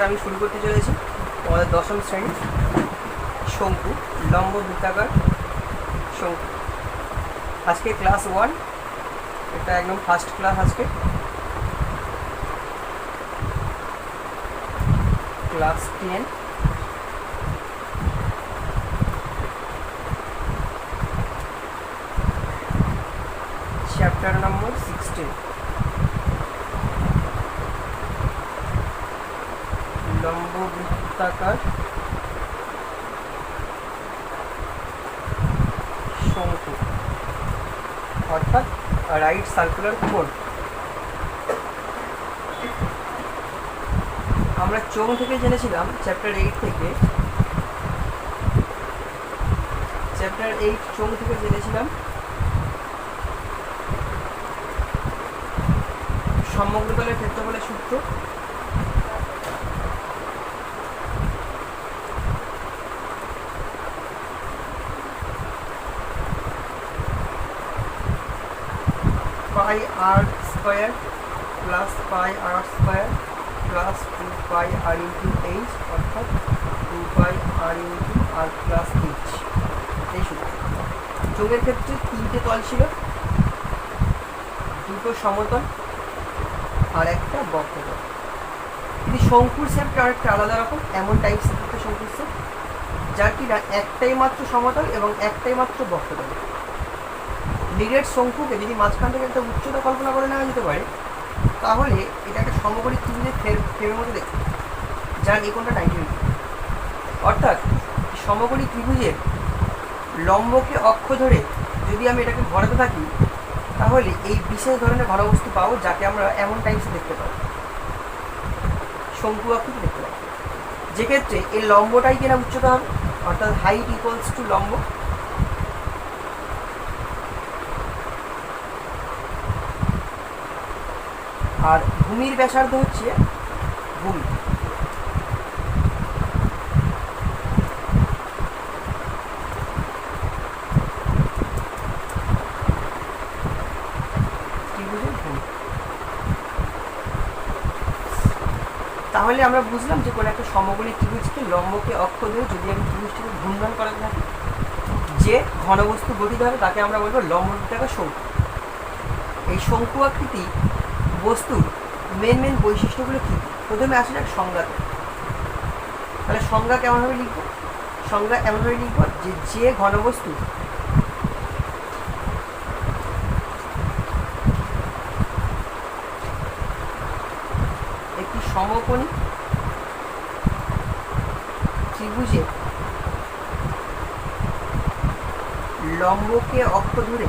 আমি শুরু করতে চলেছি আমাদের দশম শ্রেণী শঙ্কু, লম্ব বৃত্তাকার শঙ্কু। আজকে ক্লাস 1, এটা একদম ফার্স্ট ক্লাস। আজকে ক্লাস 10, চ্যাপ্টার নম্বর 16, লম্ব বৃত্তাকার শঙ্কু অর্থাৎ রাইট সার্কুলার কোন। আমরা চোঙ থেকে জেনেছিলাম চ্যাপ্টার 8 থেকে, চ্যাপ্টার 8 চোঙ থেকে জেনেছিলাম সমগ্রতলের ক্ষেত্রফলের সূত্র। পাই আর স্কোয়ার প্লাস পাই আর স্কোয়ার প্লাস 2 পাই আর ইন্টু এইচ অর্থাৎ 2 পাই আর ইন্টু আর প্লাস এইচ। এই সূত্র। চোঙের ক্ষেত্রে 3টে তল ছিল, 2টো সমতল আর একটা বক্রতল। কিন্তু শঙ্কুর শেপটা আরেকটা আলাদা রকম, এমন টাইপস একটা শঙ্কুর শেপ যার কিনা একটাই মাত্র সমতল এবং একটাই মাত্র বক্রতল। লিডেড শঙ্কুকে যদি মাঝখান থেকে একটা উচ্চতা কল্পনা করে নেওয়া যেতে পারে, তাহলে এটা একটা সমকোণী ত্রিভুজের ফ্রেমের মতো দেখতে, যার এই কোণটা 90 ডিগ্রি। অর্থাৎ সমকোণী ত্রিভুজের লম্বকে অক্ষ ধরে যদি আমি এটাকে ঘোরাতে থাকি, তাহলে এই বিশেষ ধরনের ঘনবস্তু পাবো, যাকে আমরা এমন টাইপসে দেখতে পাবো, শঙ্কু আকৃতি দেখতে পাবো। যেক্ষেত্রে এর লম্বটাই কিনা উচ্চতা হবে, অর্থাৎ হাইট ইকুয়ালস টু লম্ব। আর ভূমির ব্যাসার্ধ হচ্ছে ভূমি। তাহলে আমরা বুঝলাম যে কোনো একটা সমকোণী ত্রিভুজকে লম্বকে অক্ষ ধরে যদি আমি ত্রিভুজটিকে ঘূর্ণন করাতে থাকি, যে ঘনবস্তু গঠিত হবে তাকে আমরা বলবো লম্ব বৃত্তাকার শঙ্কু। এই শঙ্কু আকৃতি বস্তুর মেন বৈশিষ্ট্যগুলো কী? প্রথমে আসা যাক সংজ্ঞাতে। তাহলে সংজ্ঞা কেমনভাবে লিখবো? সংজ্ঞা এমনভাবে লিখবো যে ঘনবস্তু একটি সমকোণী ত্রিভুজের লম্বকে অক্ষ ধরে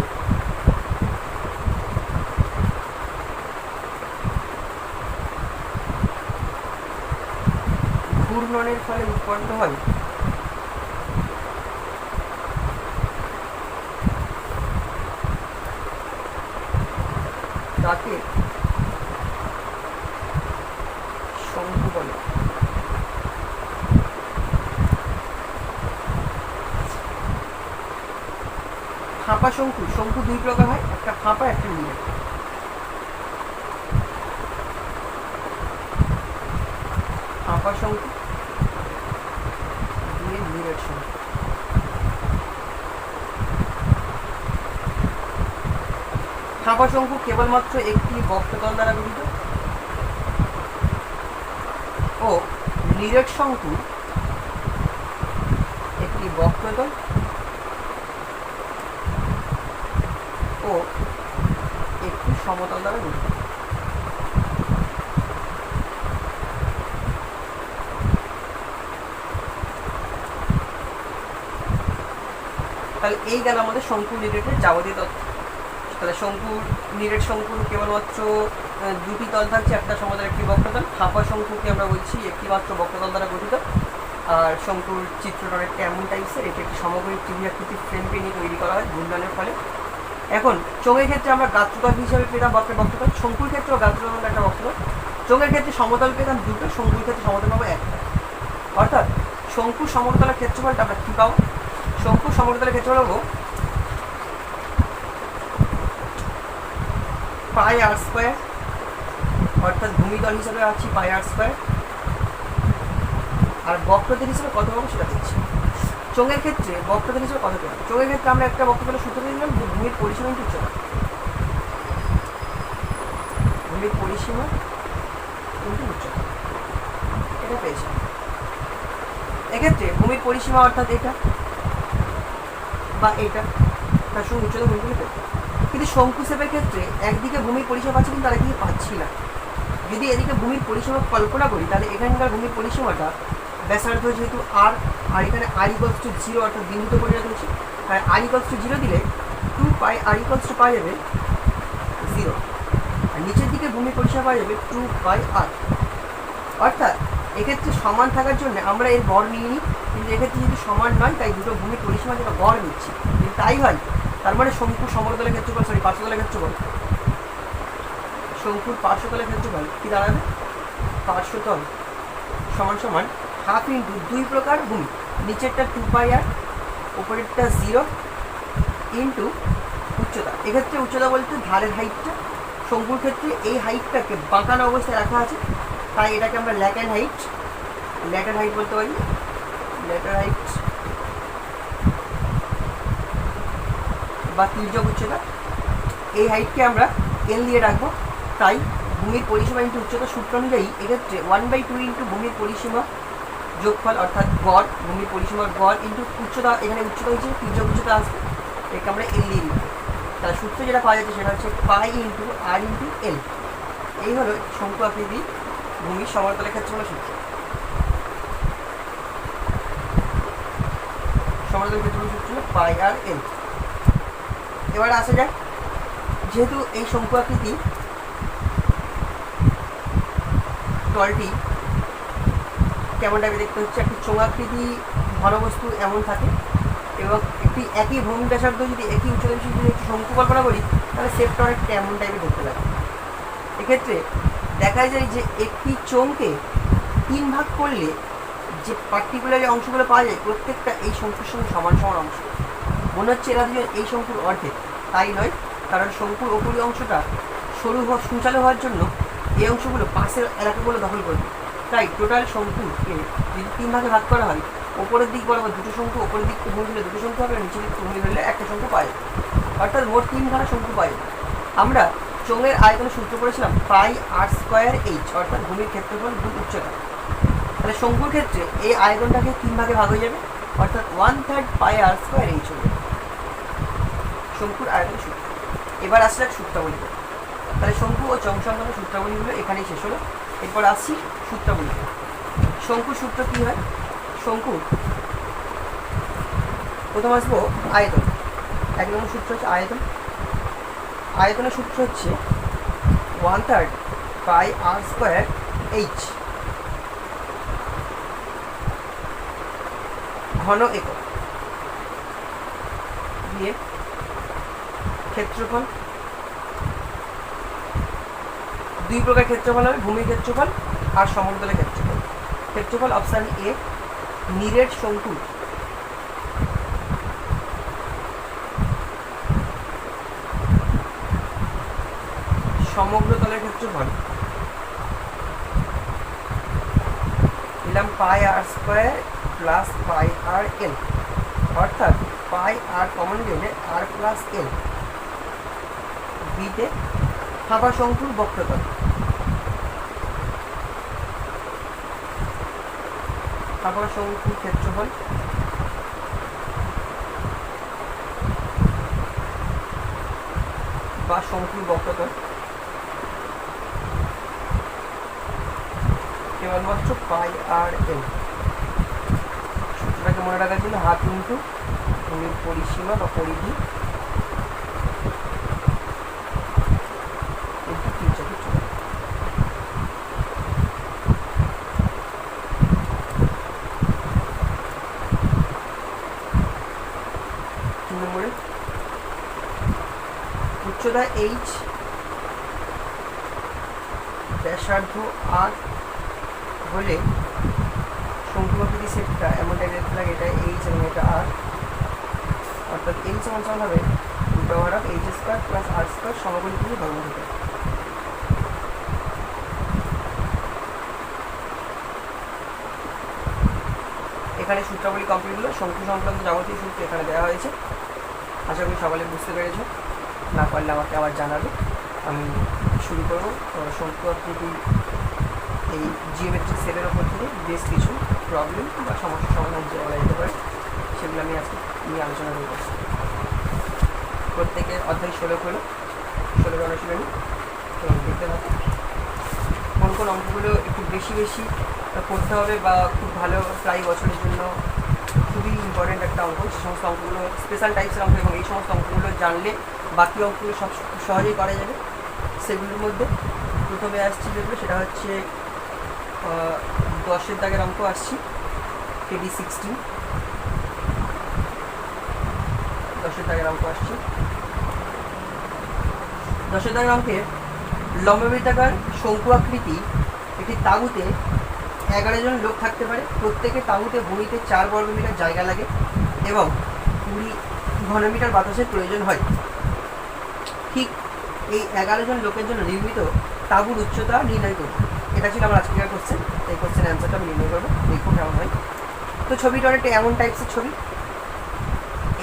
ঘূর্ণনের ফলে উৎপন্ন হয় তাকে শঙ্কু বলে। ফাঁপা শঙ্কু, শঙ্কু দুই প্রকার হয়, একটা ফাঁপা একটা নিরেট। ফাঁপা শঙ্কু, নিরেট শঙ্কু। ফাঁপা শঙ্কু কেবলমাত্র একটি বক্রতল দ্বারা গঠিত ও নিরেট শঙ্কু একটি বক্রতল ও একটি সমতল দ্বারা গঠিত। তাহলে এই গেল আমাদের শঙ্কু নিরেটের যাবতীয় তথ্য। তাহলে শঙ্কুর নিরেট শঙ্কুর কেবলমাত্র 2টি তল থাকছে, একটা সমতল একটি বক্রতল। ফাঁপা শঙ্কুকে আমরা বলছি একটি মাত্র বক্রতল দ্বারা গঠিত। আর শঙ্কুর চিত্রটা একটা এমন টাইপসের, এটি একটি সমকোণী ত্রিভুজ আকৃতির ফ্রেমকে নিয়ে তৈরি করা হয় ঘূর্ণনের ফলে। এখন চোঙের ক্ষেত্রে আমরা গাত্রতল হিসাবে পেতাম বক্রতল, শঙ্কুর ক্ষেত্রেও গাত্রতল একটা বক্রতল। চোঙের ক্ষেত্রে সমতল পেতাম 2টো, শঙ্কুর ক্ষেত্রে সমতল পাবো 1টা। অর্থাৎ শঙ্কুর সমতলের ক্ষেত্রফলটা আমরা কী পাবো? শঙ্কুর সমতলের ক্ষেত্রফল পাবো পাই আর স্কোয়ার, অর্থাৎ ভূমিতল হিসাবে আছি পাই আর স্কোয়ার আর বক্রদের হিসেবে কত পাবো সেটা দেখছি। চোঙের ক্ষেত্রে বক্রদের হিসেবে কত পেলাম? চোঙের ক্ষেত্রে আমরা একটা বক্রতলের সূত্র দিলাম যে ভূমির পরিসীমা ইনটু উচ্চতা, ভূমির পরিসীমা ইনটু উচ্চতা, এটা পেয়েছি। এক্ষেত্রে ভূমির পরিসীমা অর্থাৎ এটা বা এটা, তার সঙ্গে উচ্চতা গুণ করলে পেতাম। কিন্তু শঙ্কু শেপের ক্ষেত্রে একদিকে ভূমির পরিসীমা পাচ্ছি কিন্তু আরেকদিকে পাচ্ছি না। যদি এদিকে ভূমির পরিসীমা কল্পনা করি তাহলে এখানকার ভূমির পরিসীমাটা ব্যাসার্ধ যেহেতু আর, আর এখানে আর ইকুয়ালস টু 0 অর্থাৎ বিন্দুতে পরিণত হচ্ছে, আর আর ইকুয়ালস টু 0 দিলে 2 পাই আর ইকুয়ালস টু পাওয়া যাবে 0, আর নিচের দিকে ভূমির পরিসীমা পাওয়া যাবে 2 পাই আর। অর্থাৎ এক্ষেত্রে সমান থাকার জন্য আমরা এর গড় নিয়ে নিই, কিন্তু এক্ষেত্রে যদি সমান নয় তাই দুটো ভূমির পরিসীমা যেটা গড় নিচ্ছি। যদি তাই হয় তার মানে শঙ্কু সমতলের ক্ষেত্রফল, সরি পার্শ্বতলের ক্ষেত্রফল, শঙ্কুর পার্শ্বতলের ক্ষেত্রফল কি দাঁড়াবে? পার্শ্বতল সমান সমান হাফ ইন্টু দুই প্রকার ভূমি, নিচেরটা 2 পাই আর, উপরেরটা 0 ইন্টু উচ্চতা। এক্ষেত্রে উচ্চতা বলতে ধারের হাইটটা, শঙ্কুর ক্ষেত্রে এই হাইটটাকে বাঁকানো অবস্থায় রাখা আছে তাই এটাকে আমরা ল্যাটার হাইট, ল্যাটার হাইট বলতে পারি, ল্যাটার হাইট বা তির্যক উচ্চতা। এই হাইটকে আমরা এল দিয়ে রাখবো, তাই ভূমির পরিসীমা ইন্টু উচ্চতা সূত্র অনুযায়ী এক্ষেত্রে 1/2 ইন্টু ভূমির পরিসীমা যোগফল অর্থাৎ গড়, ভূমির পরিসীমার গড় ইন্টু উচ্চতা, এখানে উচ্চতা হচ্ছে তির্যক উচ্চতা আসবে, এটাকে আমরা এল দিয়ে দিব। তার সূত্র যেটা পাওয়া যাচ্ছে সেটা হচ্ছে পাই ইন্টু আর ইন্টু এল। এই হলো শঙ্কু আকৃতি ভূমির সমতলের ক্ষেত্রফলের সূত্র। সমতলের ক্ষেত্রফলের সূত্র হলো পাই আর এল। এবার আসা যাক, যেহেতু এই শঙ্কু আকৃতি তলটি কেমন টাইপের দেখতে হচ্ছে, একটি চোঙাকৃতি ঘনবস্তু এমন থাকে এবং একটি একই ভূমি ব্যাসার্ধ যদি একই উচ্চতা বিশিষ্ট যদি একটি শঙ্কু কল্পনা করি তাহলে শেপটা অনেকটা এমন টাইপের দেখতে লাগে। এক্ষেত্রে দেখা যায় যে একটি চোঙকে 3 ভাগ করলে যে পার্টিকুলার যে অংশগুলো পাওয়া যায় প্রত্যেকটা এই শঙ্কুর সঙ্গে সমান সমান অংশ। মনে হচ্ছে এরা দুজন এই শঙ্কুর অর্ধেক, তাই নয়, কারণ শঙ্কুর ওপরই অংশটা সরু সঞ্চালু হওয়ার জন্য এই অংশগুলো পাশের এলাকাগুলো দখল করবে। তাই টোটাল শঙ্কুকে যদি 3 ভাগে ভাগ করা হয়, ওপরের দিক বরাবর দুটো শঙ্কু, ওপরের দিক ভূমি হলে দুটো শঙ্কু হবে, নিচের দিক ভূমি হলে একটা শঙ্কু পাওয়া যাবে, অর্থাৎ মোট 3 ধারা শঙ্কু পাওয়া যাবে। আমরা চোঙের আয়তনের সূত্র করেছিলাম পাই আর স্কোয়ার এইচ, অর্থাৎ ভূমির ক্ষেত্রফল গুণ উচ্চতা। তাহলে শঙ্কুর ক্ষেত্রে এই আয়তনটাকে 3 ভাগে ভাগ হয়ে যাবে, অর্থাৎ 1/3 পাই আর স্কোয়ার এইচ হবে শঙ্কুর আয়তন সূত্র। এবার আসলে এক সূত্রাবলী। তাহলে শঙ্কু ও চোঙ সংক্রান্ত সূত্রাবলীগুলো এখানেই শেষ হলো। এরপর আসছি সূত্রাবলী। শঙ্কুর সূত্র কী হয়? শঙ্কু প্রথম আসবো আয়তন। 1 নম্বর সূত্র হচ্ছে আয়তন। আয়তনের সূত্র হচ্ছে 1/3 পাই আর স্কোয়ার এইচ, ঘন একক, দিয়ে ক্ষেত্রফল। 2 প্রকার ক্ষেত্রফল হবে, ভূমির ক্ষেত্রফল আর সমতলের ক্ষেত্রফল। ক্ষেত্রফল অপশান এ, নিরেট শঙ্কু সমগ্র তলের ক্ষেত্রফল নিলাম পাই আর স্কোয়ার প্লাস পাই আর এল, অর্থাৎ পাই আর কমন গেলে আর প্লাস এল। বিতে ফাঁপা শঙ্কুর বক্রতল, ফাঁপা শঙ্কুর ক্ষেত্রফল বা শঙ্কুর বক্রতল কেবলমাত্র পাই আর এল। সূত্রটাকে মনে রাখার জন্য হাফ ইন্টু ভূমির পরিসীমা বা পরিধি ইন্টু তির্যক উচ্চতা। 3 নম্বরে উচ্চতা এইচ, ব্যাসার্ধ আর হলে শঙ্কুমাকৃতি সেটটা এমন টাইপের দেখতে লাগে, এটা এইচ এবং এটা আর, অর্থাৎ এইচ সমান হবে √h² প্লাস আর স্কোয়ার সমকোণী থেকে ভগ্ন হবে। এখানে সূত্রাবলী কমপ্লিট হলো। শঙ্কু সংক্রান্ত যাবতীয় সূত্র এখানে দেওয়া হয়েছে। আশা করি সকলে বুঝতে পেরেছ। না পারলে আমাকে আবার জানাবে। আমি শুরু করবো। শঙ্কু আকৃতি এই জিওমেট্রিক সেলের ওপর থেকে বেশ কিছু প্রবলেম বা সমস্যার সমাধান যে বলা যেতে পারে সেগুলো আমি আজকে নিয়ে আলোচনা করব। প্রত্যেকের অধ্যায় 16 হলো, 16 অনুশীলনী এবং দেখতে থাকো কোন কোন অঙ্কগুলো একটু বেশি বেশি করতে হবে বা খুব ভালো প্রায় বছরের জন্য খুবই ইম্পর্টেন্ট একটা অঙ্ক। সে সমস্ত অঙ্কগুলো স্পেশাল টাইপসের অঙ্ক এবং এই সমস্ত অঙ্কগুলো জানলে বাকি অঙ্কগুলো সব সহজেই করা যাবে। সেগুলোর মধ্যে প্রথমে আসছি যেগুলো সেটা হচ্ছে 10-এর দাগের অঙ্ক আসছি, KD 16। 10-এর দাগের অঙ্ক আসছে। 10-এর দাগের অঙ্কে লম্ববৃত্তাকার শঙ্কু আকৃতি একটি তাঁবুতে 11 জন লোক থাকতে পারে। প্রত্যেকের তাঁবুতে ভূমিতে 4 বর্গমিটার জায়গা লাগে এবং 20 ঘনমিটার বাতাসের প্রয়োজন হয়। ঠিক এই 11 জন লোকের জন্য নির্মিত তাঁবুর উচ্চতা নির্ণয় করব। এটা ছিল আমার আজকের কোশ্চেন। এই কোশ্চেনের অ্যান্সারটা আমি নির্ণয় করবো, দেখুন কেমন হয়। তো ছবিটা অনেকটা এমন টাইপসের ছবি।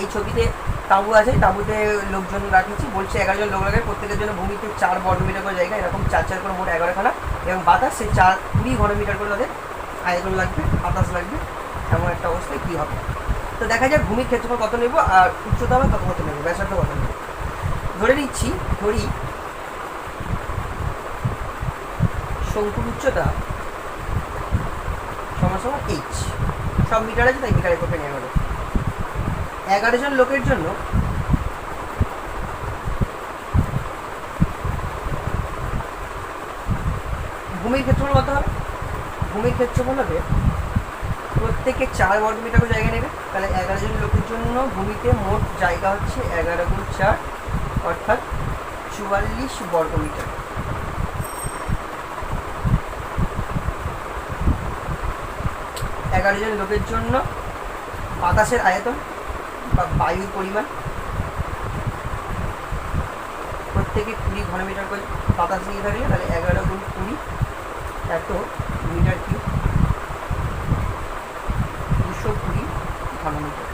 এই ছবিতে তাঁবু আছে, তাঁবুতে লোকজন রাখেছি। বলছে 11 জন লোক লাগে, প্রত্যেকের জন্য ভূমিতে 4 বর্গমিটার করে জায়গা, এরকম 4 করে মোট 11খানা, এবং বাতাস সেই 20 ঘনমিটার করে তাদের আয়তন লাগবে, বাতাস লাগবে। এমন একটা অবস্থায় কী হবে। তো দেখা যাক ভূমির ক্ষেত্রফল কত নেব আর উচ্চতা বা কত নেব, ব্যাসার্ধ কত নেব। ধরে নিচ্ছি, ধরি শঙ্কুর উচ্চতা সমান h, সব মিটার আছে তাই মিটার এককে নেওয়া হলো। 11 জন লোকের জন্য ভূমির ক্ষেত্রফল কত হবে? ভূমির ক্ষেত্রফল হবে প্রত্যেকে 4 বর্গমিটার করে জায়গা নেবে। তাহলে 11 জন লোকের জন্য ভূমিতে মোট জায়গা হচ্ছে 11 গুণ 4 অর্থাৎ 44 বর্গমিটার। এগারো জন লোকের জন্য বাতাসের আয়তন বা বায়ুর পরিমাণ, প্রত্যেকে 20 ঘনমিটার করে বাতাস নিয়ে থাকলে তাহলে 11 গুণ 20 এত মিটার কিউব, 220 ঘনমিটার।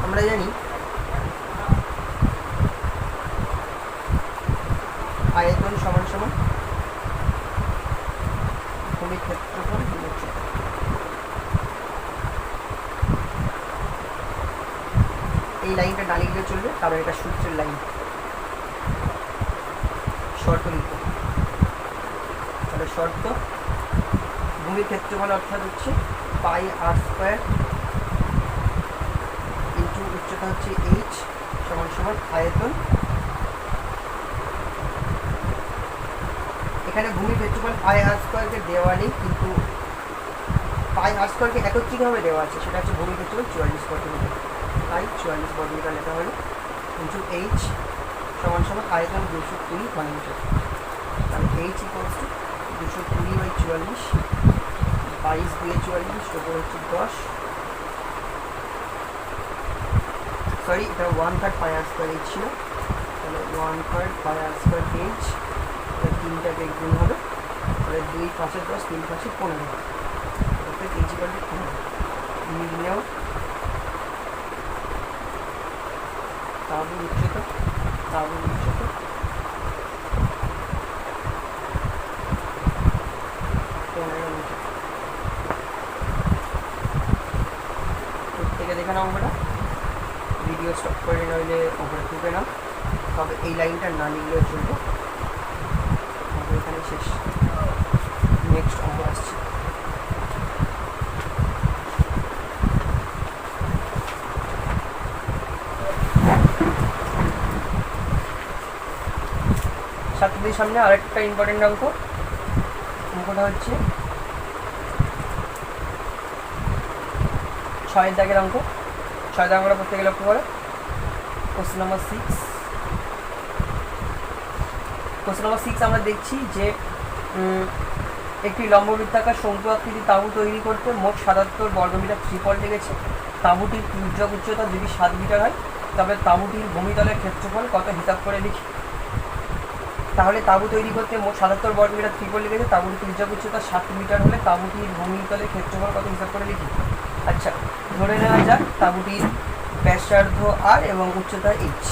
আমরা জানি আয়তন সমান সমান ভূমির ক্ষেত্রফল গুণ উচ্চতা। এই লাইনটা না লিখলে চলবে, কারণ এটা সূত্রের লাইন। শর্ত লিখব, তাহলে শর্ত ভূমির ক্ষেত্রফল অর্থাৎ হচ্ছে πr² ইন্টু উচ্চতা হচ্ছে h সমান সমান আয়তন। এখানে ভূমির ক্ষেত্রফল πr² দেওয়া নেই, কিন্তু πr² একত্রিতভাবে দেওয়া আছে। সেটা হচ্ছে ভূমির ক্ষেত্রফল 44 বর্গমিটার, তাই 44 বর্গমিটার লেখা হলো ইন্টু h সমান সমান আয়তন 220 ঘনমিটার। তাহলে h ইকুয়ালস টু 220/44, 22 2 44, ওপর হচ্ছে 10, সরি এটা 1/3 πr² ছিল, তাহলে 1/3 πr² h, 3টা বেগ গুণ হবে, তাহলে 2 5 10, 3 5 15, অর্থাৎ h ইকুয়াল টু 15। নির্ণেয় তাঁবুর উচ্চতা, তাঁবুর উচ্চতা 15 মিটার। প্রত্যেকে দেখে নাও অঙ্কটা, ভিডিও স্টপ করে নইলে অঙ্কটা টুকে নাও, তবে এই লাইনটা না লিখলেও চলবে। অঙ্ক এখানে শেষ, নেক্সট অঙ্ক আসছে। ছাত্রদের সামনে আরেকটা ইম্পর্টেন্ট অঙ্ক। অঙ্কটা হচ্ছে 6-এর দাগের অঙ্ক। 6 দাগ আমরা প্রত্যেকে লক্ষ্য করো। Question number 6। কোশ্চেন নাম্বার 6 আমরা দেখছি যে একটি লম্ববৃত্তাকার শঙ্কু আকৃতি তাঁবু তৈরি করতে মোট 77 বর্গমিটার ত্রিপল লেগেছে। তাঁবুটির তির্যক উচ্চতা যদি 7 মিটার হয় তবে তাঁবুটির ভূমিতলের ক্ষেত্রফল কত হিসাব করে লিখি। তাহলে তাঁবু তৈরি করতে মোট ৭৭ বর্গ মিটার ত্রিপল লেগেছে। তাঁবুর তির্যক উচ্চতা ৭ মিটার হলে তাঁবুটির ভূমিতলের ক্ষেত্রফল কত হিসাব করে লিখি। আচ্ছা, ধরে নেওয়া যাক তাঁবুটির ব্যাসার্ধ আর এবং উচ্চতা এইচ।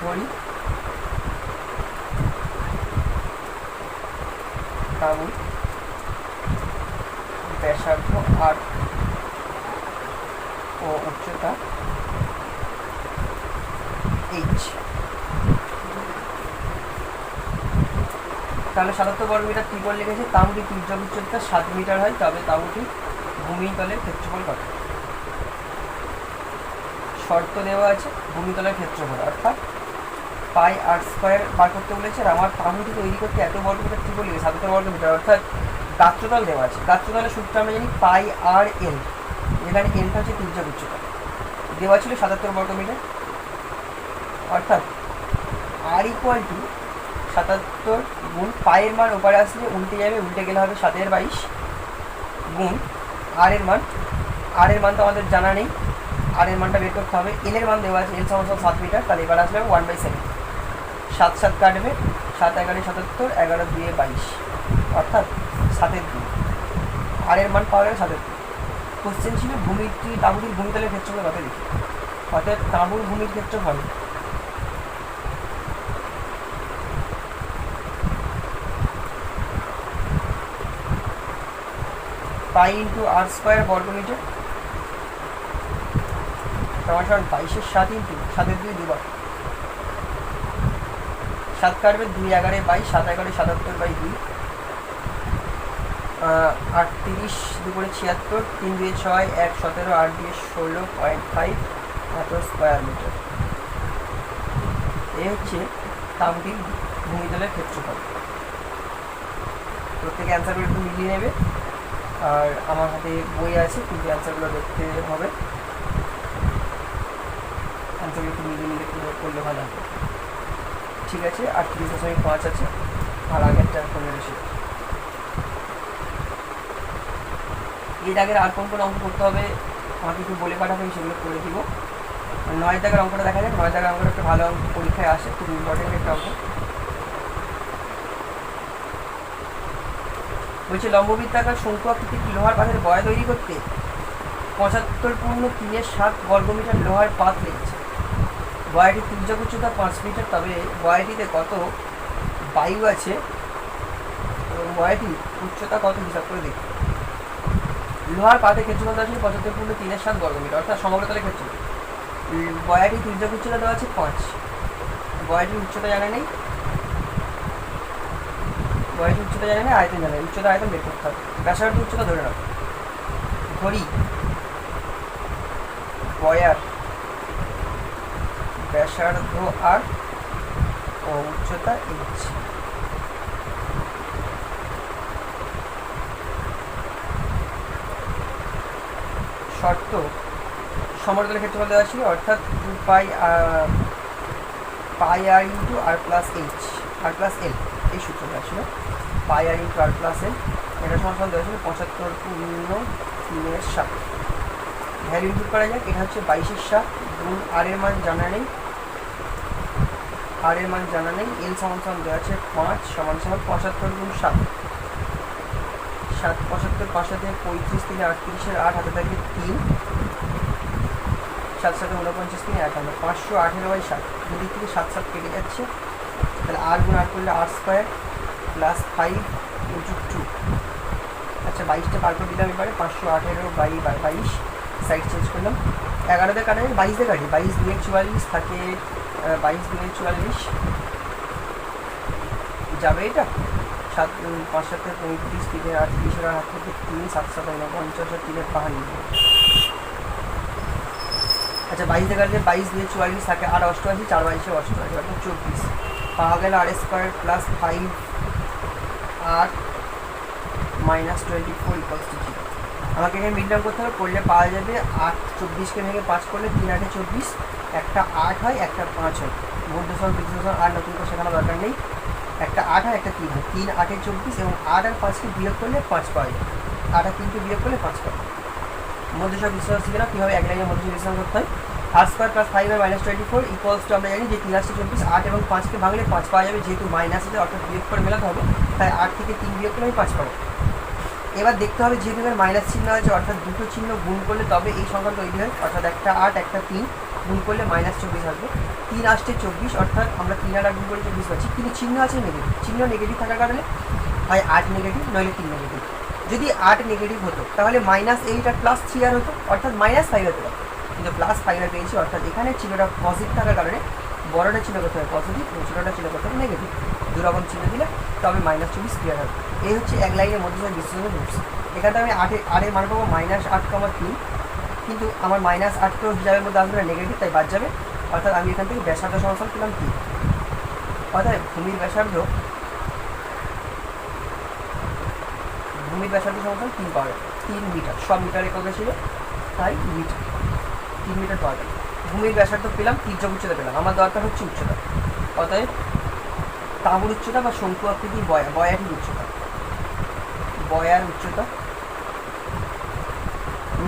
ধরি তাঁবুর ব্যাসার্ধ আর ও উচ্চতা এইচ। তাহলে ৭৭ বর্গ মিটার ত্রিপল লেগেছে। তাঁবুটির তির্যক উচ্চতা ৭ মিটার হয়, তবে তাঁবুটির ভূমিতলের ক্ষেত্রফল কত। শর্ত দেওয়া আছে ভূমিতলের ক্ষেত্রফল, অর্থাৎ পাই আর স্কোয়ার বার করতে বলেছে। আর আমার তাঁবুটি তৈরি করতে এত বর্গ মিটার ত্রিপল লেগেছে ৭৭ বর্গ মিটার, অর্থাৎ গাত্রতল দেওয়া আছে। গাত্রতলের সূত্র আমরা জানি পাই আর এল, যেখানে এলটা হচ্ছে তির্যক উচ্চতা। দেওয়া ছিল ৭৭ বর্গ মিটার, অর্থাৎ আর ইকুয়াল টু ৭৭ গুণ পায়ের মান ওপারে আসলে উল্টে যাবে, উল্টে গেলে হবে ৭/২২ গুণ আর এর মান। আর এর মান তো আমাদের জানা নেই, আর এর মানটা বের করতে হবে। এল এর মান দেওয়া আছে, এল সমান ৭ মিটার। তাহলে এবার আসলে 1/7, ৭ ৭ কাটবে, ৭ 11 ৭৭, 11 2 22, অর্থাৎ 7/2। আর এর মান পাওয়া গেলে 7/2। কোশ্চেন ছিল তাঁবুটির ভূমিতলের ক্ষেত্রফল কত লিখি। অর্থাৎ তাঁবুর ভূমির ক্ষেত্রফল পাই ইন্টু আর স্কোয়ার বর্গ মিটার সমান 22-এর 7 ইন্টু 7/2 দুবার। 7 কাটবে, 2 11 22, 7 11 77/2, 38 2 76, 3 2 6, 1 17, 8 2 16.5 এত স্কোয়ার মিটার। এই হচ্ছে তাঁবুটির ভূমিতলের ক্ষেত্রফল। প্রত্যেকে অ্যান্সারগুলো একটু মিলিয়ে নেবে। আর আমার হাতে বই আছে, কিন্তু অ্যান্সারগুলো দেখতে হবে। অ্যান্সারগুলো একটু মিলিয়ে করলে ভালো হবে। ঠিক আছে, 38.5 আছে, আর আগেরটা 15। এর আগের আর কোন কোন অঙ্ক করতে হবে আমাকে একটু বলে পাঠাবেন, সেগুলো করে দিব। 9 দাগের অঙ্কটা দেখা যাক। 9 দাগের অঙ্কটা একটা ভালো অঙ্ক, পরীক্ষায় আসে, খুব ইম্পর্টেন্ট একটা অঙ্ক। বলছে লম্ববৃত্তাকার শঙ্কু আকৃতির লোহার পাতের বয়া তৈরি করতে 75.3 বর্গ মিটার লোহার পাত লেগেছে। বয়াটির তির্যক উচ্চতা 5 মিটার, তবে বয়াটিতে কত বায়ু আছে এবং বয়াটির উচ্চতা কত হিসাব করে দেখি। লোহার পাতের ক্ষেত্রফল দেওয়া ছিল 75.3 বর্গ মিটার, অর্থাৎ সমগ্রতলের ক্ষেত্রফল। বয়াটির তির্যক উচ্চতা দেওয়া আছে 5, বয়াটির উচ্চতা জানা নেই, বয়াটির উচ্চতা জানা নেই, আয়তন জানা নেই। উচ্চতা আয়তন বের করতে হবে। ব্যাসার্ধ উচ্চতা ধরে রাখো। ধরি বয়ার ব্যাসার্ধ আর ও উচ্চতা এইচ। শর্ত সমতলের ক্ষেত্রফল দেওয়া ছিল, অর্থাৎ 2 পাই আর ইন্টু আর প্লাস এইচ, আর প্লাস এল, এই সূত্র দেওয়া ছিল। পাই আর ইন্টু আর প্লাস এল, এটা সমান দেওয়া ছিল 75.3 ভ্যালু ইনপুট করা যাক। এটা হচ্ছে 22-এর 7 গুণ আর এর মান জানা নেই, আর এর মান জানা নেই। এল সমান দেওয়া আছে 5 সমান 75 গুণ 7, 7 75, 5 সাথে 35, 3 38-এর 8, হাতে থাকবে 3, 7 7 49, 3 51, 518/7। দুদিক থেকে 7 7 কেটে যাচ্ছে, তাহলে আর গুণ আর করলে আর স্কোয়ার প্লাস 5 ইন্টু 2। আচ্ছা, 22টা বার করে দিলাম এবারে। 518/22, সাইড চেঞ্জ করলাম। 11 কাটা যায়, 22 কাটি, 22 2 44 থাকে, 22 2 44 যাবে। এটা 7 5 7 35, 3 38, আর হাত থেকে 3, 7 7 49, 3 52। আচ্ছা, 22 কাটলে 22 2 44 থাকে, আর 88, 4 22 88, অর্থাৎ 24 পাওয়া গেল। আর স্কোয়ার প্লাস 5 আর মাইনাস 24 ইকুয়ালস টু 0। আমাকে এখানে মিডটার্ম করতে হবে, করলে পাওয়া যাবে 8। 24কে ভেঙে 5 করলে 3 8 24, একটা 8 হয়, একটা 5 হয়। মধ্য সহ বিদ্যুৎ আর নতুন করে শেখানোর দরকার নেই। একটা 8 হয়, একটা 3 হয়। 3 8 24, এবং 8 আর 5কে বিয়োগ করলে 5 পাওয়া যায়। 8 আর 3কে বিয়োগ করলে 5 পাওয়া যায়। মধ্যসব বিশ্লেষণ শিখে না কীভাবে এক লাইনের মধ্যসব বিশ্লেষণ করতে হয়। R square plus 5 R -24 equals to আমরা জানি যে 3 আসছে 24, 8 এবং 5কে ভাঙলে 5 পাওয়া যাবে, যেহেতু মাইনাস আছে অর্থাৎ বিয়োগ করে মেলাতে হবে, তাই 8 থেকে 3 বিয়োগ করলে আমি 5 পাবো। এবার দেখতে হবে যেহেতু এখানে মাইনাস চিহ্ন আছে অর্থাৎ দুটো চিহ্ন গুণ করলে তবে এই সংখ্যাটা তৈরি হয়, অর্থাৎ একটা 8 একটা 3 গুণ করলে -24 আসবে। 3 আসছে 24 অর্থাৎ আমরা 3 আর 8 গুণ করে 24 পাচ্ছি, কিন্তু চিহ্ন আছে নেগেটিভ। চিহ্ন নেগেটিভ থাকার কারণে হয় 8 নেগেটিভ নইলে 3 নেগেটিভ। যদি 8 নেগেটিভ হতো তাহলে -8 আর +3 আর হতো অর্থাৎ -5 হতে পারত, কিন্তু +5 আর পেয়েছি অর্থাৎ এখানে চিহ্নটা পজিটিভ থাকার কারণে বড়টা চিহ্ন করতে হবে পজিটিভ এবং ছোটোটা চিহ্ন করতে হবে নেগেটিভ। দুরকম চিহ্ন দিলে তবে -24 ক্লিয়ার হবে। এই হচ্ছে এক লাইনের মধ্যে বিশ্লেষণ রুটস। এখানে আমি আটের মান পাবো -8,3, কিন্তু আমার -8 তো হিসাবের মধ্যে আসবে নেগেটিভ, তাই বাদ যাবে। অর্থাৎ আমি এখান থেকে ব্যাসার্ধ সমান পেলাম 3, অর্থাৎ ভূমির ব্যাসার্ধ সমান 3 পাওয়া যাবে। 3 মিটার, সব মিটার এককে ছিল তাই মিটার, 3 মিটার পাওয়া যাবে। ভূমির ব্যাসার্ধ পেলাম, তির্যক উচ্চতা পেলাম, আমার দরকার হচ্ছে উচ্চতা। অতএব তাঁবুর উচ্চতা বা শঙ্কু আকৃতির বয়াটির উচ্চতা, বয়ার উচ্চতা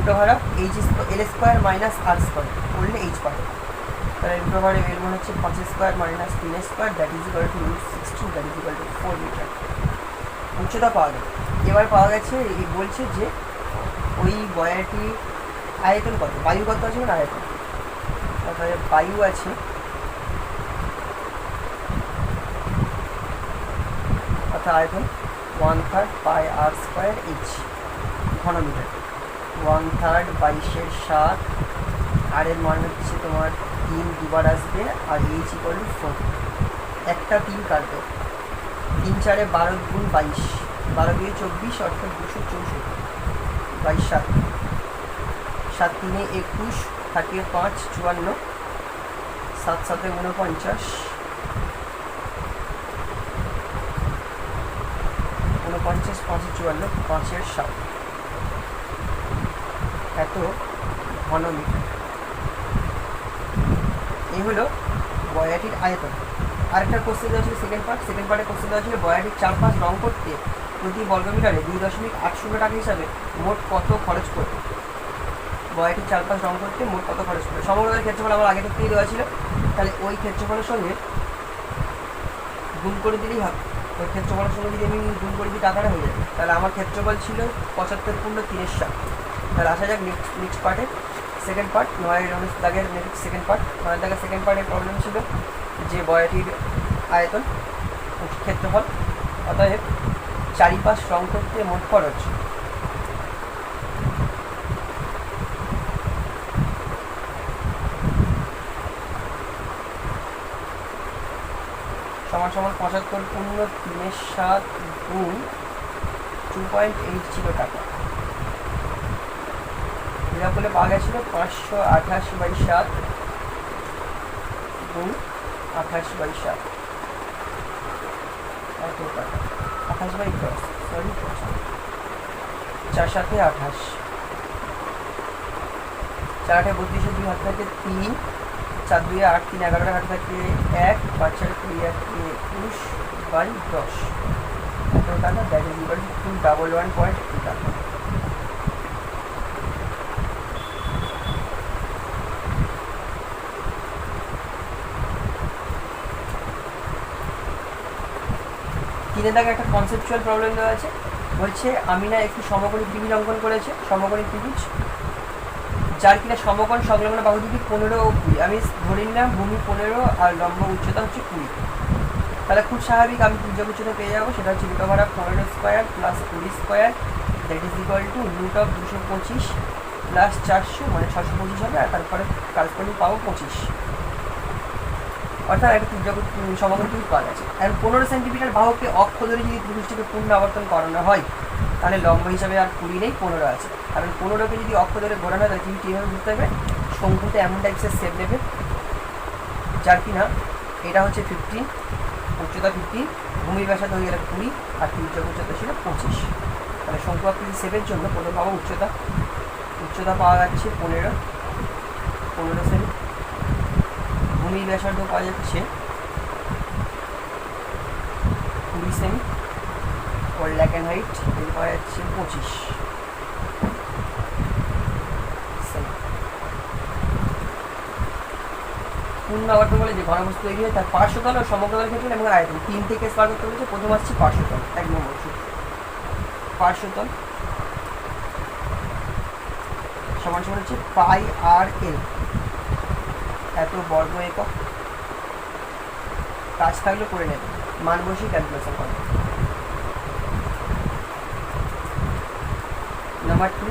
√L² - R² করলে H পাবে। তাহলে √L এর মান হচ্ছে 5² - 3² that is equal to √16 that is equal to 4 metre. উচ্চতা পাওয়া গেল। এবার পাওয়া গেছে বলছে যে ওই বয়াটি আয়তন কত, বায়ু কত আছে না আয়তন, তাহলে বায়ু আছে অর্থাৎ আয়তন 1/3 πr² H ঘনমিটার। 1/3 22/7, আর এর মান হচ্ছে তোমার 3 দুবার আসবে, আর H ইকুয়াল টু 4। একটা 3 কাটবে, 3 4 12 গুণ 22, 12 দিয়ে 24 অর্থাৎ 264, 22 7 3 21 থাকে 5 54, 7 7 49, 49 5 54, 5 7 এত ঘনমিটার। এই হলো বয়াটির আয়তন। আরেকটা কোশ্চেন দেওয়া ছিল সেকেন্ড পার্টে কোশ্চেন দেওয়া ছিল বয়াটির চারপাশ রং করতে প্রতি বর্গমিটারে 2.80 টাকা হিসাবে মোট কত খরচ করবে। বয়াটির চারপাশ রং করতে মোট কত খরচ করবে। সমগ্র ক্ষেত্রফল আমার আগে থেকেই দেওয়া ছিল, তাহলে ওই ক্ষেত্রফলের সঙ্গে গুণ করে দিলেই হবে। ওই ক্ষেত্রফলের সঙ্গে যদি আমি গুণ করে দিই টাকাটা হয়ে যাবে। তাহলে আমার ক্ষেত্রফল ছিল 75.3, তাহলে আসা যাক নেক্সট পার্টে। সেকেন্ড পার্ট 9 দাগের সেকেন্ড পার্ট। 9 দাগের সেকেন্ড পার্টের প্রবলেম ছিল যে বয়াটির আয়তন ক্ষেত্রফল, অতএব চারিপাশ রং করতে মোট খরচ সমান 75.3 গুণ 2.80 টাকা। এরা বলে পাওয়া গেছিল 528/7 গুণ 28/7 এত টাকা। 28/10 সরি 4 7 28, 4 8 32, 2 হাত থাকে 3, 4 2 8 3 11 হাত থাকে 1, 5 4 2 1 21/10 এত টাকা। দ্যাট ইজ ইকুয়াল টু 211.2 টাকা। তিনের দাগে একটা কনসেপচুয়াল প্রবলেম দেওয়া আছে, বলছে আমিনা একটি সমকোণী ত্রিভুজ অঙ্কন করেছে, সমকোণী ত্রিভুজ যার কিনা সমকোণ সংলগ্ন বাহু দুটি 15 ও 20। আমি ধরে নিলাম ভূমি 15 আর লম্ব উচ্চতা হচ্ছে 20। তাহলে খুব স্বাভাবিক আমি তির্যক উচ্চতা পেয়ে যাবো, সেটা হচ্ছে √15² + 20² দ্যাট ইজ ইকুয়াল টু √225 + 400 মানে 625 হবে, আর তারপরে কারেসপন্ডিং পাবো 25। অর্থাৎ একটা তির্যক সমকোণ ত্রিভুজ পাওয়া গেছে। আর 15 সেন্টিমিটার বাহুকে অক্ষ ধরে যদি ত্রিভুজটিকে পূর্ণ আবর্তন করানো হয় তাহলে লম্ব হিসাবে আর 20 নেই, 15 আছে। কারণ 15কে যদি অক্ষ ধরে ঘোরানো হয় তাহলে ত্রিভুজটি এভাবে বুঝতে হবে, শঙ্কুতে এমন টাইপসের শেপ নেবে যার কিনা এটা হচ্ছে 15, উচ্চতা 15, ভূমির ব্যাসার্ধ হয়ে গেলে 20, আর তির্যক উচ্চতা ছিল 25। তাহলে শঙ্কু আকৃতির শেপের জন্য প্রথম পাবো উচ্চতা পাওয়া যাচ্ছে 15 সেমি। ভূমির ব্যাসার্ধ পাওয়া যাচ্ছে 20 সেমি, ওর ল্যাক অ্যান্ড হাইট পাওয়া যাচ্ছে 25। পূর্ণ আবর্তন বলে যে ঘনবস্তু তৈরি হয় তার পার্শ্বতল ও সমগ্রতলের ক্ষেত্রে এবং আয়তন 3 থেকে স্কয়ার করতে বলেছে। প্রথম আসছি পার্শ্বতল, 1 নম্বর সূত্র। পার্শ্বতল সমান সমান হচ্ছে পাই আর এল, এত বর্গ একক। কাজ থাকলে করে নেবে, মান বসেই ক্যালকুলেশন করবে। নাম্বার 2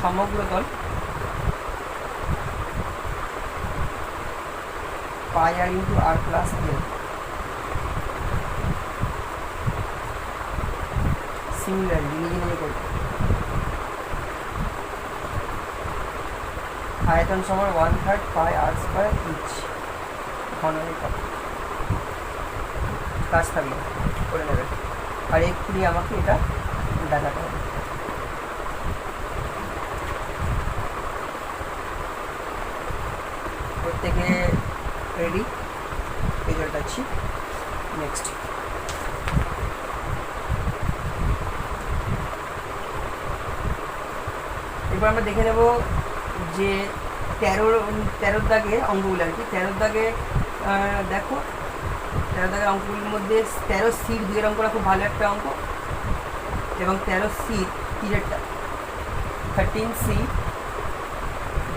সমগ্রতল পাই আর ইন্টু আর প্লাস এল। সিমিলারলি নিজে নিজে করবে। আয়তন সমান 1/3 পাই আর স্কয়ার ইচ, ঘন একক। কাজ থাকলে করে নেবে, আর একটু আমাকে এটা দেখাতে হবে। প্রত্যেকে রেডি? রেজাল্ট আছি। নেক্সট এবার আমরা দেখে নেব যে 13 দাগের অঙ্কগুলো আর কি। 13 দাগে দেখো, 13 দাগের অঙ্কগুলির মধ্যে 13 সির 2 এর অঙ্কটা খুব ভালো একটা অঙ্ক, এবং 13 সির 3-এরটা 13C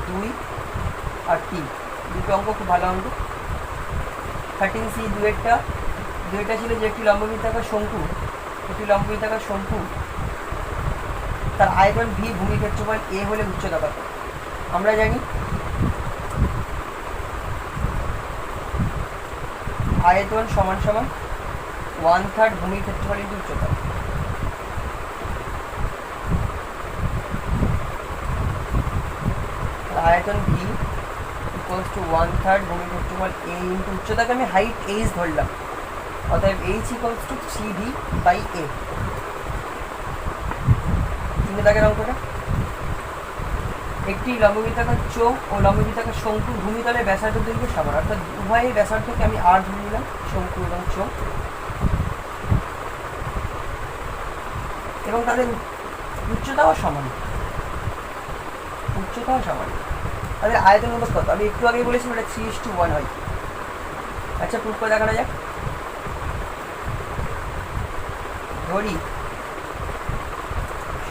2 আর 3 দুটো অঙ্ক খুব ভালো অঙ্ক। 13C 2-এরটা ছিল যে একটি লম্ববৃত্তাকার শঙ্কু, তার আয়তন ভি, ভূমি ক্ষেত্রফল এ হলে উচ্চতা কত? আমরা জানি আয়তন সমান সমান 1/3 ভূমির ক্ষেত্রফল ইন্টু উচ্চতা। আয়তন ভি ইকুয়ালস টু 1/3 ভূমির ক্ষেত্রফল এ ইন্টু উচ্চতাকে আমি হাইট এইচ ধরলাম, অতএব H equals to 3v by A. 3 দাগের অঙ্কটা, একটি লম্ববৃত্তাকার চোঙ ও লম্ববৃত্তাকার শঙ্কুর ভূমিতলের ব্যাসার্ধ দৈর্ঘ্য সমান, অর্থাৎ উভয়ের ব্যাসার্ধকে আমি আর ধরে নিলাম, শঙ্কু এবং চোঙ, এবং তাদের উচ্চতাও সমান। তাদের আয়তন অনুপাত কত? আমি একটু আগেই বলেছিলাম এটা 3:1 হয়। আচ্ছা, প্রুফ করে দেখানো যাক। ধরি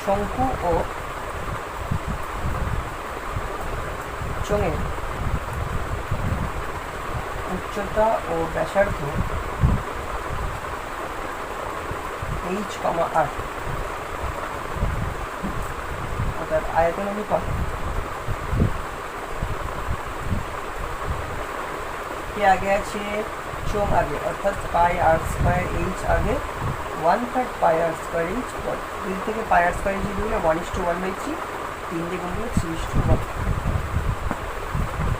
শঙ্কু ও চোঙের উচ্চতা ও ব্যাসার্ধ h, r, অর্থাৎ আয়তন অনুপাত কে আগে আছে? চোঙ আগে, অর্থাৎ পাই আর স্কয়ার এইচ আগে, 1/3 পাই আর স্কয়ার এইচ পর। 2 থেকে পাই আর স্কয়ার এইচ দিলে 1:1/3, 3 দিয়ে গুণ করলে 3:1,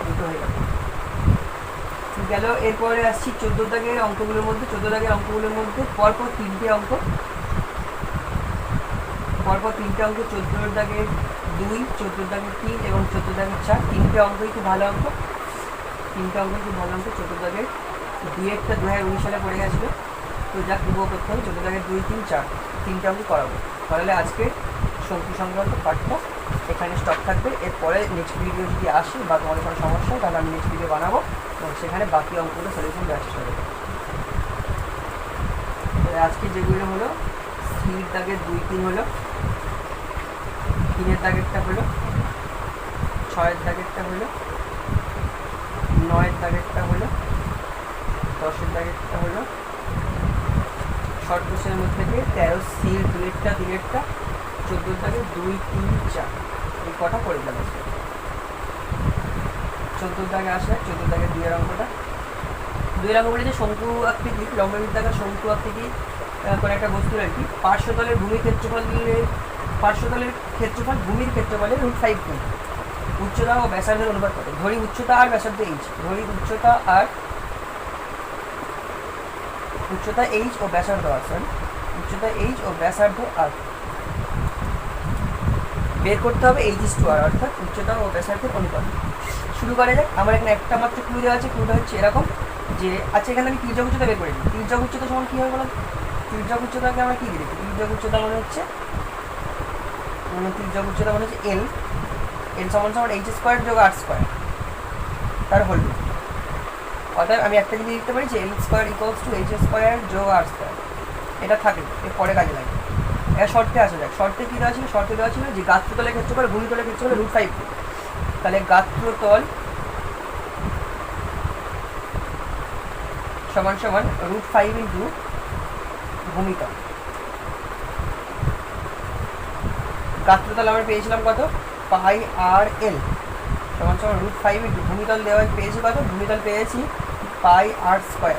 দুটো হয়ে গেল। এরপরে আসছি 14 দাগের অঙ্কগুলোর মধ্যে। 14 দাগের অঙ্কগুলোর মধ্যে পরপর 3টে অঙ্ক, 14 দাগের 2, 14 দাগের 3 এবং 14 দাগের 4। 3টে অঙ্কই খুব ভালো অঙ্ক। 14 দাগের 2-এরটা 2019 সালে পড়ে গেছিলো, তো যা পূর্ব করতে হবে। 14 দাগের 2, 3, 4 3টে অঙ্ক করাবো। তাহলে আজকে শঙ্কু সংক্রান্ত পাঠটা এখানে স্টপ থাকবে। এরপরে নেক্সট ভিডিও যদি আসে বা তোমাদের কোনো সমস্যা হয় তাহলে আমি নেক্সট ভিডিও বানাবো এবং সেখানে বাকি অঙ্কগুলো সলিউশন দেওয়ার চেষ্টা করবো। আজকে যেগুলো হলো, সির দাগের 2, 3 হলো, 3-এর দাগেরটা হলো, 6-এর দাগেরটা হলো, 9-এর দাগেরটা হলো, 10-এর দাগেরটা হলো। শর্ট কোশ্চেনের মধ্যে থেকে 13C 2-এরটা, 3-এরটা, 14 দাগের 2, 3, 4 এই কটা করে দেবে। 14 দাগে আসে 14 দাগের 2-এর অঙ্কটা। 2-এর অঙ্ক বলেছে শঙ্কু আকৃতি, লম্ববৃত্তাকার শঙ্কু আকৃতি করে একটা বস্তুর আর কি। পার্শ্বতলের ভূমির ক্ষেত্রফল ভূমির ক্ষেত্রফলের √5 গুণ উচ্চতা ও ব্যাসার্ধের অনুপাত কত? ধরি উচ্চতা আর ব্যাসার্ধ h, উচ্চতা h ও ব্যাসার্ধ r, বের করতে হবে h:r, অর্থাৎ উচ্চতা ও ব্যাসার্ধের অনুপাত। শুরু করা যাক। আমার এখানে একটা মাত্র ক্লু দেওয়া আছে। ক্লুটা হচ্ছে এরকম যে, আচ্ছা এখানে আমি তির্যক উচ্চতা বের করে নিই। তির্যক উচ্চতা সমান কী হয় বলো? তির্যক উচ্চতাকে আমরা কী দিই? তির্যক উচ্চতা মানে হচ্ছে এল সমান সমান h² যোগ r² তার হোল। অর্থাৎ আমি একটা জিনিস লিখতে পারি যে L square equals to H square যোগ আর স্কোয়ার, এটা থাকে, এর পরে কাজে লাগে। এটা শর্তে আসা যাক, শর্তে কী দেওয়া ছিল, শর্তে দেওয়া ছিল যে গাত্রতলের ক্ষেত্রফল ভূমিতলের ক্ষেত্রফল √5, তাহলে গাত্রতল সমান সমান √5 ইন্টু ভূমিতল। গাত্রতল আমরা পেয়েছিলাম কত, পাই আর এল সমান সমান √5 ইন্টু ভূমিতল দেওয়া পেয়েছি কত, ভূমিতল পেয়েছি পাই আর স্কোয়ার।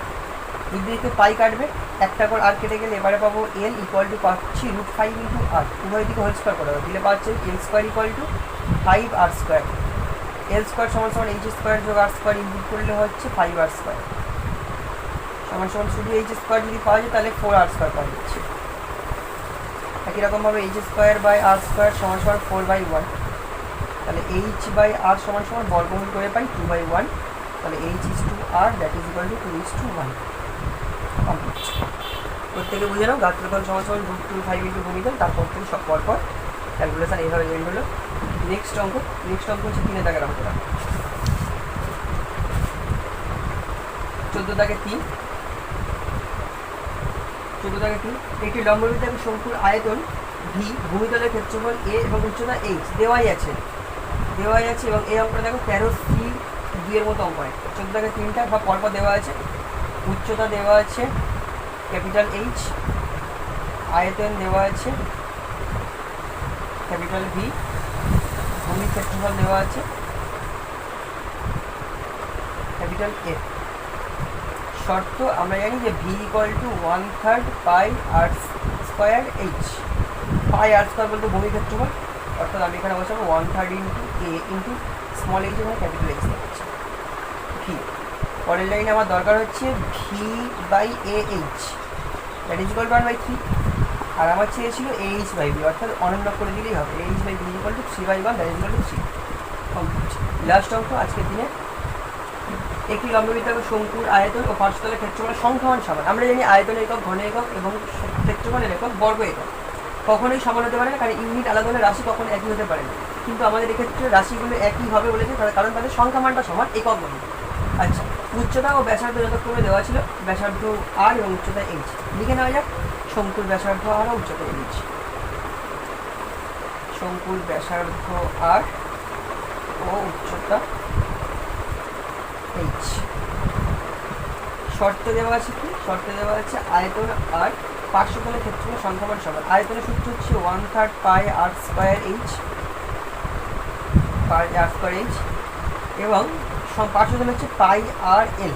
দুদিকে পাই কাটবে, একটা করে আর কেটে গেলে এবারে পাবো এল ইকুয়াল টু পাচ্ছি √5 ইন্টু আর, উভয় দিকে হোল স্কোয়ার করে দিলে পাচ্ছে L square equal to 5 R square. L square সমান সমান এইচ স্কোয়ার যোগ আর স্কোয়ার ইনপুট করলে হচ্ছে 5 আর স্কোয়ার সমান সমান শুধু এইচ স্কোয়ার যদি পাওয়া যায় তাহলে 4 আর স্কোয়ার পাওয়া যাচ্ছে। একই রকমভাবে H square by R square সমান সমান 4/1, তাহলে এইচ বাই আর সমান সমান বর্গমূল করে পাই 2/1, তাহলে H is two r that is equal to 2:1। Complete. প্রত্যেকে বুঝে নাও গাত্রতল সমান সমান √5 ইন্টু ভূমিতল, তারপর থেকে সব পরপর ক্যালকুলেশন এইভাবে এন্ড হলো। নেক্সট অঙ্ক হচ্ছে 3 দাগের অঙ্কটা। 14 দাগে 3, একটি লম্ববৃত্তাকার শঙ্কুর আয়তন ভি, ভূমিতলের ক্ষেত্রফল এ এবং উচ্চতা এইচ দেওয়াই আছে এবং এই অঙ্কটা দেখো 13C2 এর মতো অঙ্ক হয়। 14 দাগে 3টা বা পরপর দেওয়া আছে, উচ্চতা দেওয়া আছে ক্যাপিটাল এইচ, আয়তন দেওয়া আছে ক্যাপিটাল ভি, ভূমির ক্ষেত্রফল দেওয়া আছে ক্যাপিটাল এ। শর্ত আমরা জানি যে V equal to 1/3 pi r square H. Pi r square বলতে ভূমির ক্ষেত্রফল, অর্থাৎ আমি এখানে বসাবো 1/3 into A into small H এবং ক্যাপিটাল এইচ দেখাচ্ছে ভি। পরের লাইনে আমার দরকার হচ্ছে V by A H that is equal to 1/3, আর আমার চেয়েছিল এইচ বাই বি, অর্থাৎ অনন্য করে দিলেই হবে। H by B equal to 3/1 that is equal to 3। Complete. Last অঙ্ক আজকের দিনে, একটি লম্ববৃত্তাকার শঙ্কুর আয়তন ও পার্শ্বতলের ক্ষেত্রফল সংখ্যামান সমান। আমরা জানি আয়তনের একক ঘন একক এবং ক্ষেত্রফলের একক বর্গ একক কখনোই সমান হতে পারে না, কারণ ইউনিট আলাদা হলে রাশি কখনো একই হতে পারে না। কিন্তু আমাদের এক্ষেত্রে রাশিগুলো একই হবে বলেছে, কারণ তাদের সংখ্যামানটা সমান, একক বলে। আচ্ছা, উচ্চতা ও ব্যাসার্ধ যথাক্রমে দেওয়া ছিল, ব্যাসার্ধ আর এবং উচ্চতা এইচ। লিখে নেওয়া যাক শঙ্কুর ব্যাসার্ধ আর ও উচ্চতা এইচ। শঙ্কুর ব্যাসার্ধ আর ও উচ্চতা এইচ। শর্তে দেওয়া আছে কি, শর্তে দেওয়া আছে আয়তন আর পার্শ্বতলের ক্ষেত্রফল সংখ্যামান সমান। আয়তনের সূত্র হচ্ছে 1/3 পাই আর স্কোয়ার এইচ, এবং পার্শ্বতল হচ্ছে পাই আর এল,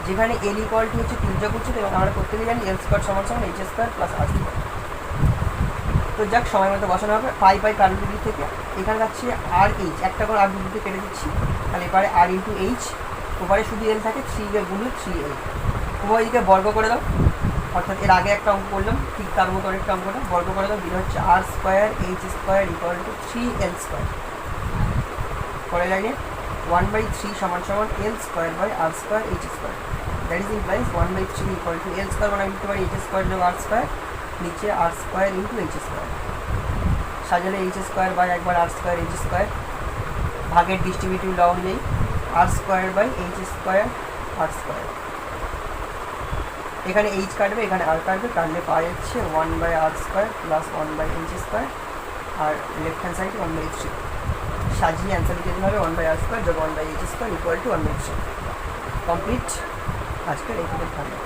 যেখানে এল ইকুয়াল টু হচ্ছে তির্যক উচ্চতা, এবং আমরা প্রত্যেকে জানি এল স্কোয়ার সমান সমান এইচ স্কোয়ার প্লাস আর স্কোয়ার। তো যাক, সময় মতো বসানো হবে। পাই কারণ দুদিক থেকে, এখানে যাচ্ছে আর এইচ, একটা করে আর দুদিকে কেটে দিচ্ছি, তাহলে এবারে আর ইন্টু এইচ, ওপারে শুধু এল থাকে, 3 গুণে 3l, উভয় দিকে বর্গ করে দাও। অর্থাৎ এর আগে একটা অঙ্ক করলাম, ঠিক তার মতো অনেকটা অঙ্কটা বর্গ করে দাও, দিলে হচ্ছে R square H square equal to 3l square. পরের লাইনে 1/3 সমান সমান L square by R square H square, that is implies 1/3 equal to L square, মানে আমি লিখতে পারি এইচ স্কোয়ার যোগ আর স্কোয়ার, নিচে R square into H square. সাজালে এইচ স্কোয়ার বাই একবার আর স্কোয়ার এইচ স্কোয়ার, ভাগের ডিস্ট্রিবিউটিভ ল অনুযায়ী R square by H square R square. এখানে এইচ কাটবে, এখানে আর কাটবে, কাটলে পাওয়া যাচ্ছে 1/r square plus 1/h square, আর লেফট হ্যান্ড সাইড 1/3। সাজিয়ে অ্যান্সার লিখে দিতে হবে 1/r স্কোয়ার যোগ 1/h square equal to 1/3। Complete. আজকের এই থাকবে।